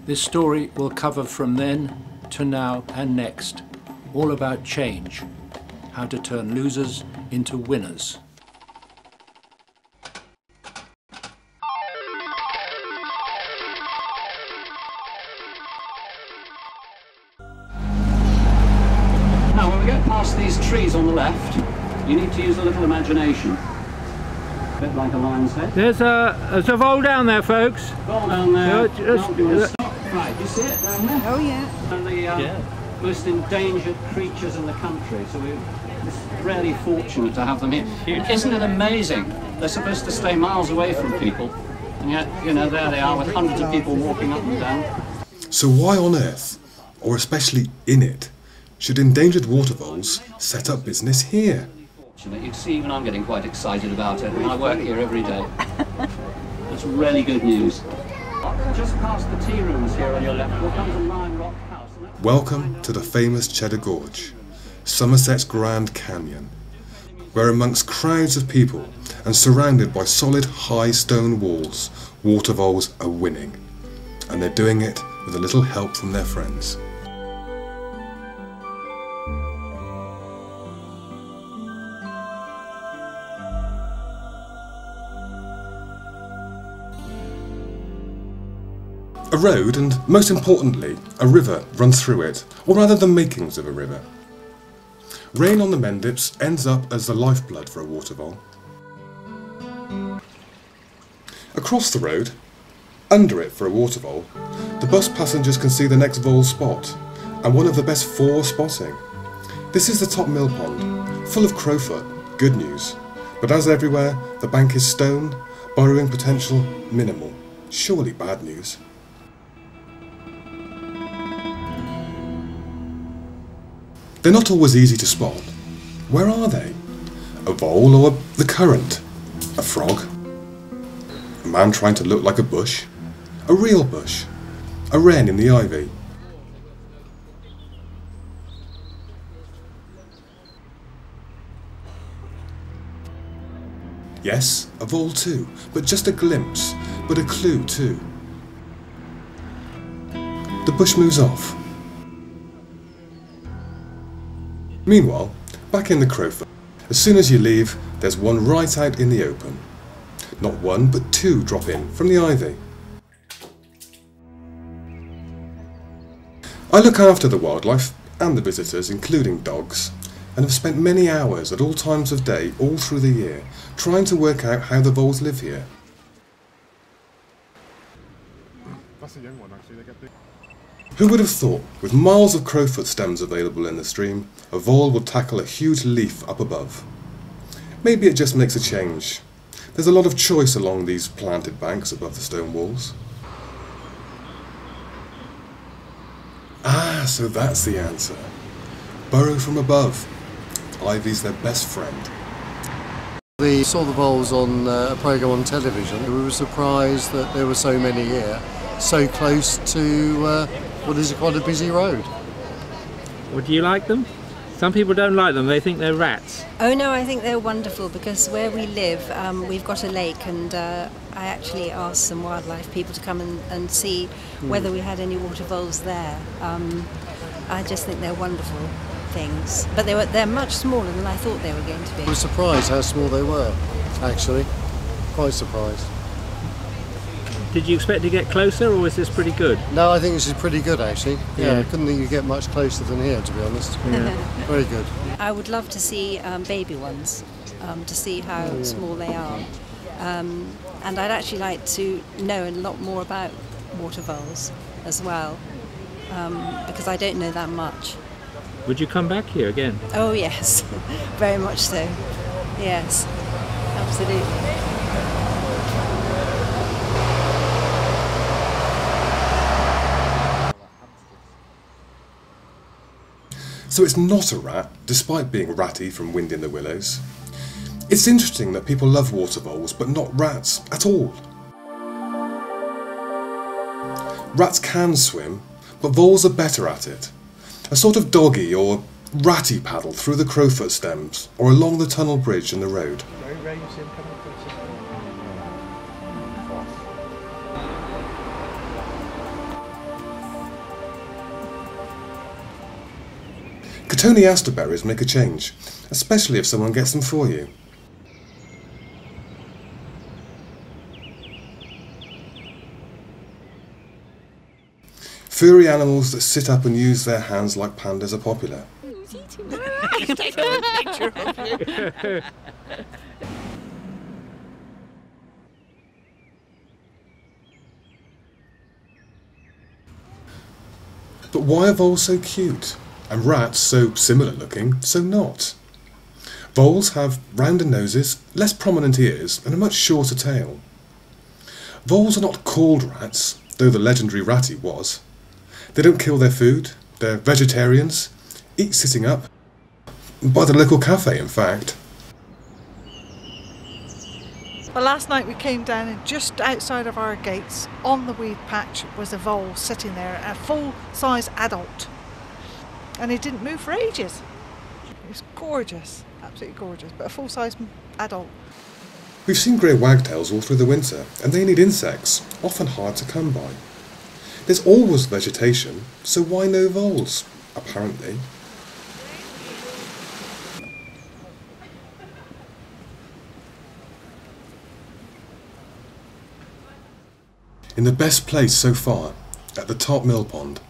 This story will cover from then to now and next, all about change, how to turn losers into winners. Now, when we get past these trees on the left, you need to use a little imagination. A bit like a lion's head. There's a vole down there, folks. Vole down there. Do you want to stop? Right, you see it down there? Oh yeah. And the most endangered creatures in the country, so we're really fortunate to have them here. Isn't it amazing? They're supposed to stay miles away from people, and yet, you know, there they are with hundreds of people walking up and down. So why on earth, or especially in it, should endangered water voles set up business here? You see, even I'm getting quite excited about it, and I work here every day. That's really good news. Just past the tea rooms here on your left, there comes a Lion Rock house. Welcome to the famous Cheddar Gorge, Somersets Grand Canyon, where amongst crowds of people and surrounded by solid high stone walls, water voles are winning. And they're doing it with a little help from their friends. A road, and most importantly, a river runs through it, or rather the makings of a river. Rain on the Mendips ends up as the lifeblood for a water vole. Across the road, under it for a water vole, the bus passengers can see the next vole spot, and one of the best for spotting. This is the top mill pond, full of crowfoot, good news. But as everywhere, the bank is stone, burrowing potential minimal, surely bad news. They're not always easy to spot. Where are they? A vole or the current? A frog? A man trying to look like a bush? A real bush? A wren in the ivy? Yes, a vole too, but just a glimpse, but a clue too. The bush moves off. Meanwhile, back in the crowfoot, as soon as you leave, there's one right out in the open. Not one, but two drop in from the ivy. I look after the wildlife and the visitors, including dogs, and have spent many hours at all times of day, all through the year, trying to work out how the voles live here. That's a young one, actually. They get big. Who would have thought, with miles of crowfoot stems available in the stream, a vole would tackle a huge leaf up above? Maybe it just makes a change. There's a lot of choice along these planted banks above the stone walls. Ah, so that's the answer. Burrow from above. Ivy's their best friend. We saw the voles on a programme on television. We were surprised that there were so many here, so close to what is quite a busy road. Well, do you like them? Some people don't like them, they think they're rats. Oh no, I think they're wonderful because where we live, we've got a lake, and I actually asked some wildlife people to come and see whether we had any water voles there. I just think they're wonderful things, but they're much smaller than I thought they were going to be. I was surprised how small they were, actually. Quite surprised. Did you expect to get closer, or was this pretty good? No, I think this is pretty good, actually. Yeah, Yeah. I couldn't think you'd get much closer than here, to be honest. Yeah. Very good. I would love to see baby ones, to see how small they are. And I'd actually like to know a lot more about water voles as well, because I don't know that much. Would you come back here again? Oh yes, very much so. Yes, absolutely. So it's not a rat, despite being Ratty from Wind in the Willows. It's interesting that people love water voles, but not rats at all. Rats can swim, but voles are better at it. A sort of doggy or ratty paddle through the crowfoot stems, or along the tunnel bridge in the road. Very rare you see them coming up. Cotoneaster berries make a change, especially if someone gets them for you. Furry animals that sit up and use their hands like pandas are popular. But why are voles so cute? And rats so similar looking, so not? Voles have rounder noses, less prominent ears, and a much shorter tail. Voles are not called rats, though the legendary Ratty was. They don't kill their food, they're vegetarians, eat sitting up, by the local cafe in fact. Well, last night we came down and just outside of our gates on the weed patch was a vole sitting there, a full-size adult, and it didn't move for ages. It was gorgeous, absolutely gorgeous, but a full-size adult. We've seen grey wagtails all through the winter, and they need insects, often hard to come by. There's always vegetation, so why no voles, apparently? In the best place so far, at the top mill pond,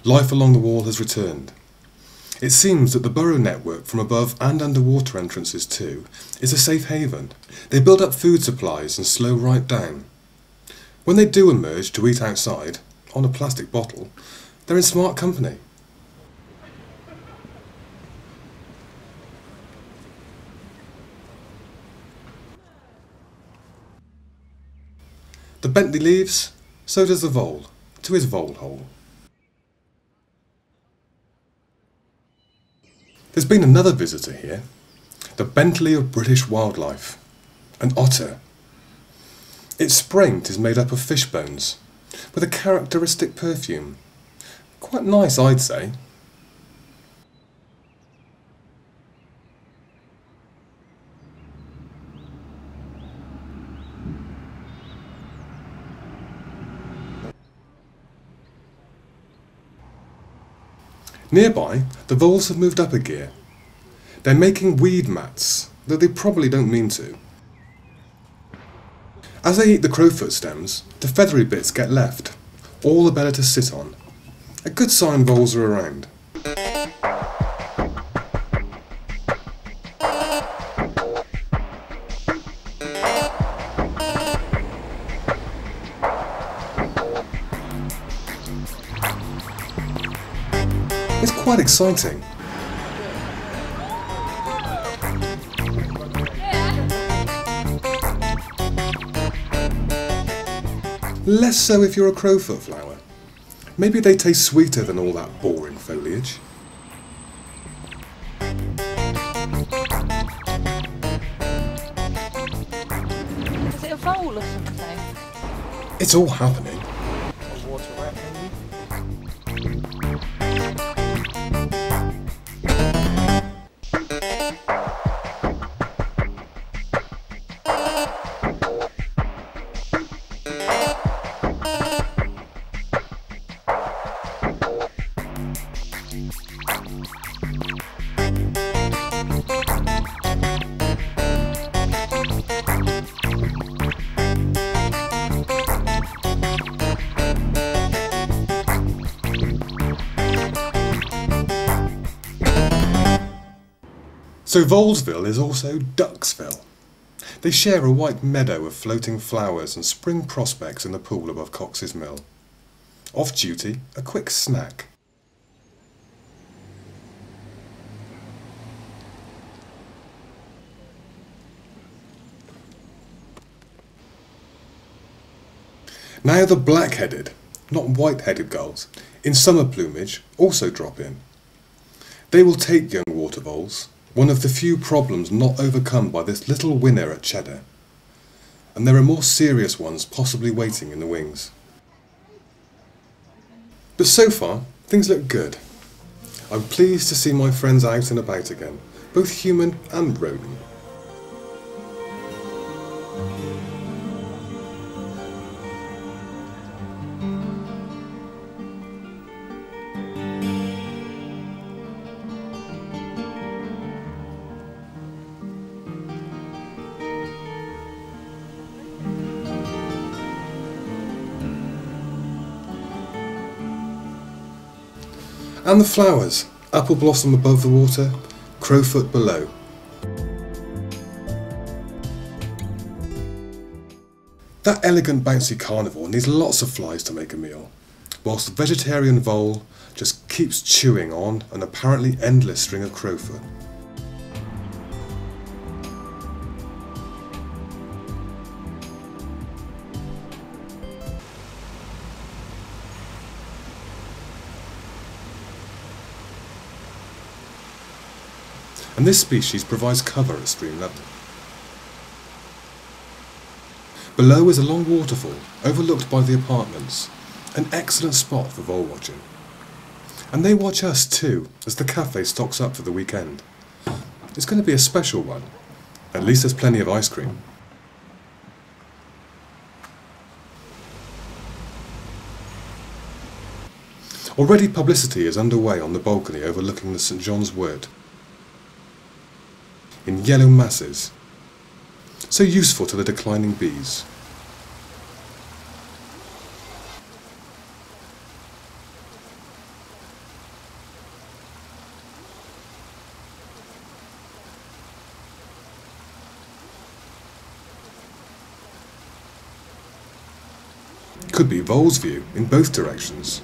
life along the wall has returned. It seems that the burrow network from above and underwater entrances too is a safe haven. They build up food supplies and slow right down. When they do emerge to eat outside, on a plastic bottle, they're in smart company. The Bentley leaves, so does the vole, to his vole hole. There's been another visitor here, the Bentley of British wildlife, an otter. Its spraint is made up of fish bones, with a characteristic perfume. Quite nice, I'd say. Nearby, the voles have moved up a gear. They're making weed mats, though they probably don't mean to. As they eat the crowfoot stems, the feathery bits get left, all the better to sit on. A good sign voles are around. It's quite exciting. Less so if you're a crowfoot flower. Maybe they taste sweeter than all that boring foliage. Is it a vole or something? It's all happening. A water rat, maybe? So Volesville is also Ducksville. They share a white meadow of floating flowers and spring prospects in the pool above Cox's Mill. Off duty, a quick snack. Now the black-headed, not white-headed gulls, in summer plumage also drop in. They will take young water voles, one of the few problems not overcome by this little winner at Cheddar. And there are more serious ones possibly waiting in the wings. But so far, things look good. I'm pleased to see my friends out and about again, both human and rodent. And the flowers, apple blossom above the water, crowfoot below. That elegant bouncy carnivore needs lots of flies to make a meal, whilst the vegetarian vole just keeps chewing on an apparently endless string of crowfoot. And this species provides cover at stream level. Below is a long waterfall overlooked by the apartments, an excellent spot for vole watching. And they watch us too as the cafe stocks up for the weekend. It's going to be a special one. At least there's plenty of ice cream. Already publicity is underway on the balcony overlooking the St John's Wood. In yellow masses, so useful to the declining bees. Could be Volesville in both directions.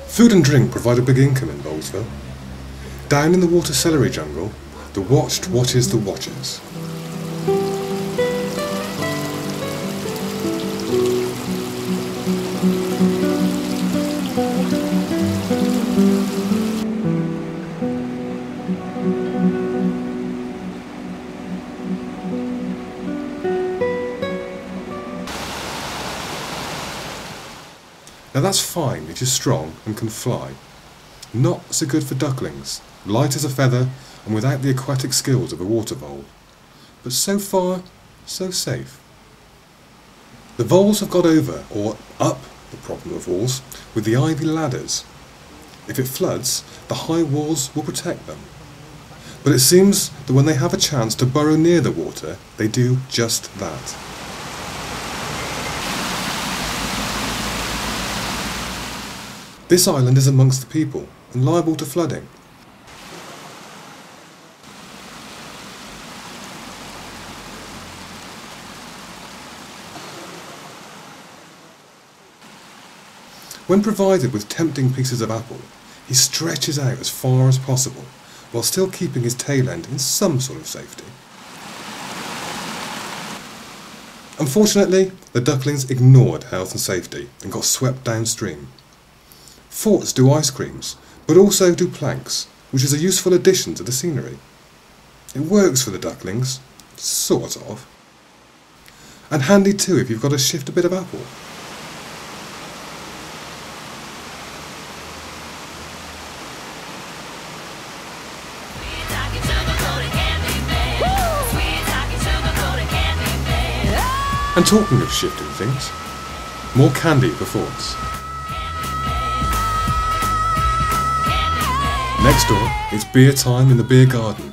Food and drink provide a big income in Volesville. Down in the water celery jungle, the watched watches the watchers. Now that's fine if you're strong and can fly. Not so good for ducklings, light as a feather and without the aquatic skills of a water vole. But so far, so safe. The voles have got over, or up, the problem of voles with the ivy ladders. If it floods, the high walls will protect them. But it seems that when they have a chance to burrow near the water, they do just that. This island is amongst the people and liable to flooding. When provided with tempting pieces of apple, he stretches out as far as possible, while still keeping his tail end in some sort of safety. Unfortunately, the ducklings ignored health and safety and got swept downstream. Forts do ice creams, but also do planks, which is a useful addition to the scenery. It works for the ducklings, sort of. And handy too if you've got to shift a bit of apple. And talking of shifting things, more candy for forts. Next door, it's beer time in the beer garden.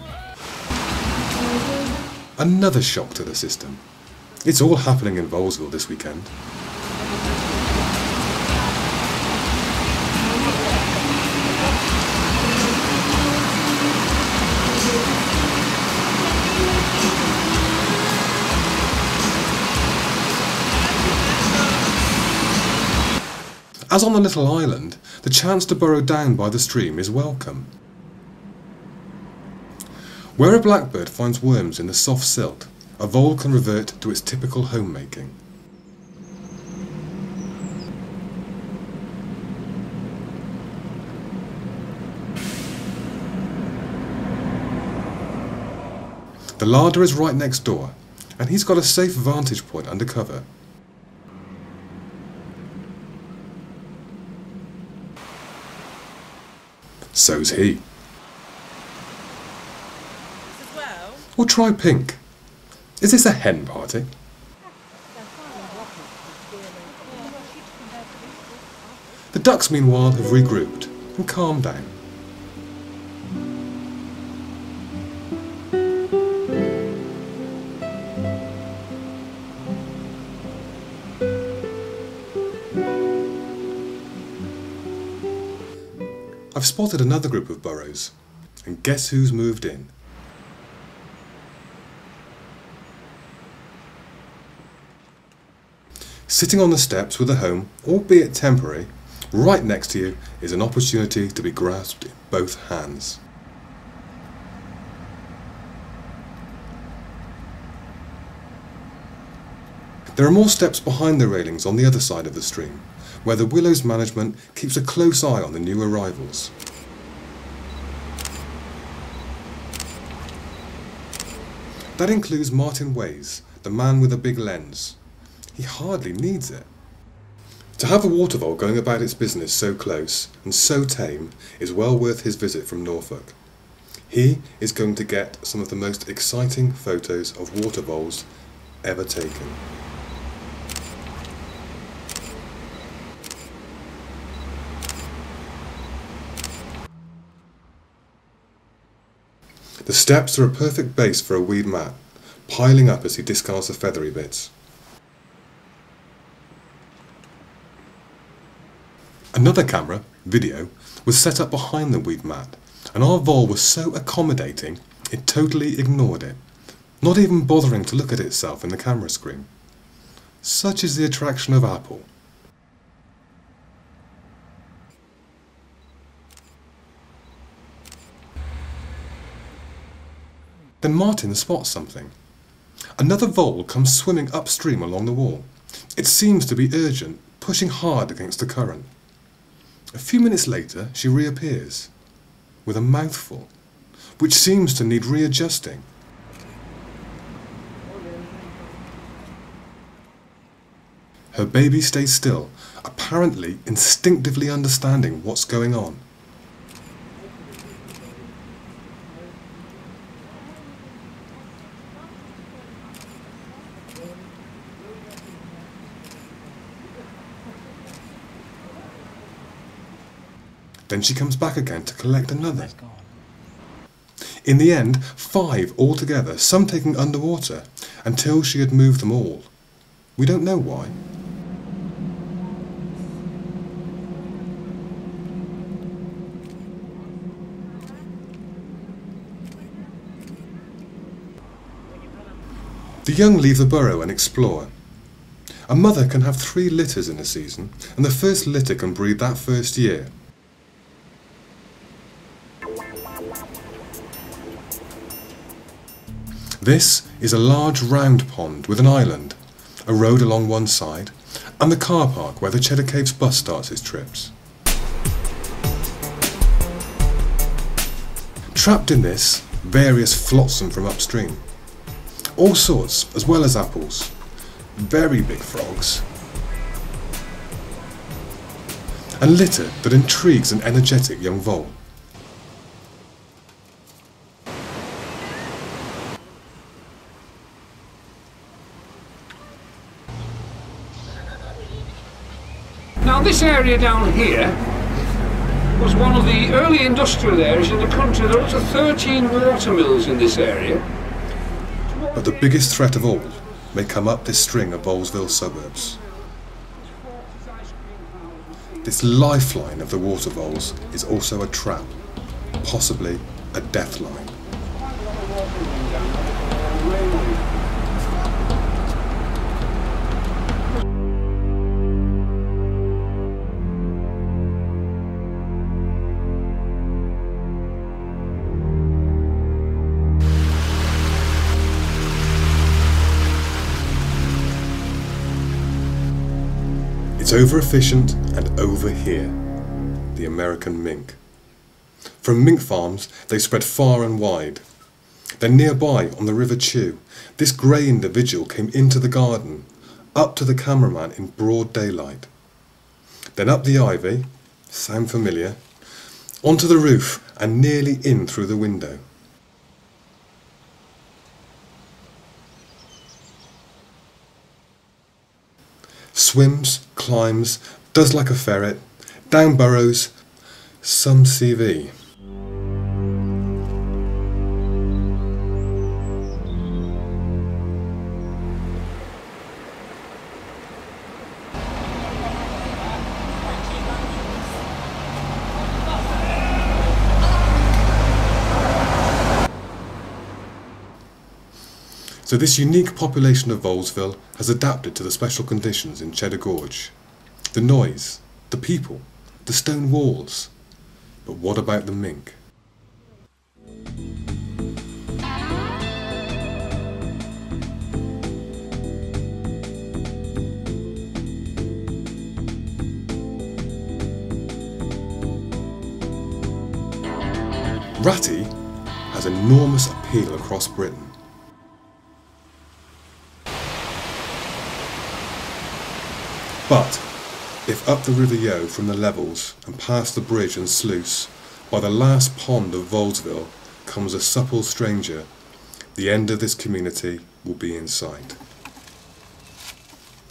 Another shock to the system. It's all happening in Volesville this weekend. As on the little island, the chance to burrow down by the stream is welcome. Where a blackbird finds worms in the soft silt, a vole can revert to its typical homemaking. The larder is right next door, and he's got a safe vantage point under cover. So's he. Or try pink. Is this a hen party? The ducks meanwhile have regrouped and calmed down. I've spotted another group of burrows, and guess who's moved in? Sitting on the steps with a home, albeit temporary, right next to you is an opportunity to be grasped in both hands. There are more steps behind the railings on the other side of the stream, where the Willows management keeps a close eye on the new arrivals. That includes Martin Ways, the man with a big lens. He hardly needs it. To have a water vole going about its business so close and so tame is well worth his visit from Norfolk. He is going to get some of the most exciting photos of water voles ever taken. The steps are a perfect base for a weed mat, piling up as he discards the feathery bits. Another camera, video, was set up behind the weed mat, and our vole was so accommodating it totally ignored it, not even bothering to look at itself in the camera screen. Such is the attraction of Apple. Then Martin spots something. Another vole comes swimming upstream along the wall. It seems to be urgent, pushing hard against the current. A few minutes later, she reappears, with a mouthful, which seems to need readjusting. Her baby stays still, apparently instinctively understanding what's going on. Then she comes back again to collect another. In the end, 5 altogether, some taking underwater, until she had moved them all. We don't know why. The young leave the burrow and explore. A mother can have 3 litters in a season, and the first litter can breed that first year. This is a large round pond with an island, a road along one side, and the car park where the Cheddar Caves bus starts its trips. Trapped in this, various flotsam from upstream. All sorts, as well as apples. Very big frogs. And litter that intrigues an energetic young vole. Now this area down here was one of the early industrial areas in the country. There are up to 13 water mills in this area. But the biggest threat of all may come up this string of Volesville suburbs. This lifeline of the water voles is also a trap, possibly a death line. It's over-efficient and over-here, the American mink. From mink farms, they spread far and wide. Then nearby, on the River Chew, this grey individual came into the garden, up to the cameraman in broad daylight. Then up the ivy, sound familiar, onto the roof and nearly in through the window. Swims, climbs, does like a ferret, down burrows, some CV. So this unique population of Volesville has adapted to the special conditions in Cheddar Gorge. The noise, the people, the stone walls. But what about the mink? Ratty has enormous appeal across Britain. But if up the River Yeo from the levels and past the bridge and sluice by the last pond of Volesville comes a supple stranger, the end of this community will be in sight.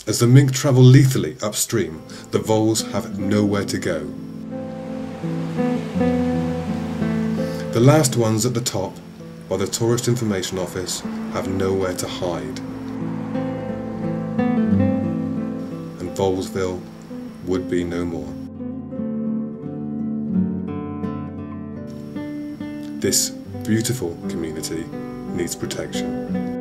As the mink travel lethally upstream, the voles have nowhere to go. The last ones at the top, by the Tourist Information Office, have nowhere to hide. And Volesville would be no more. This beautiful community needs protection.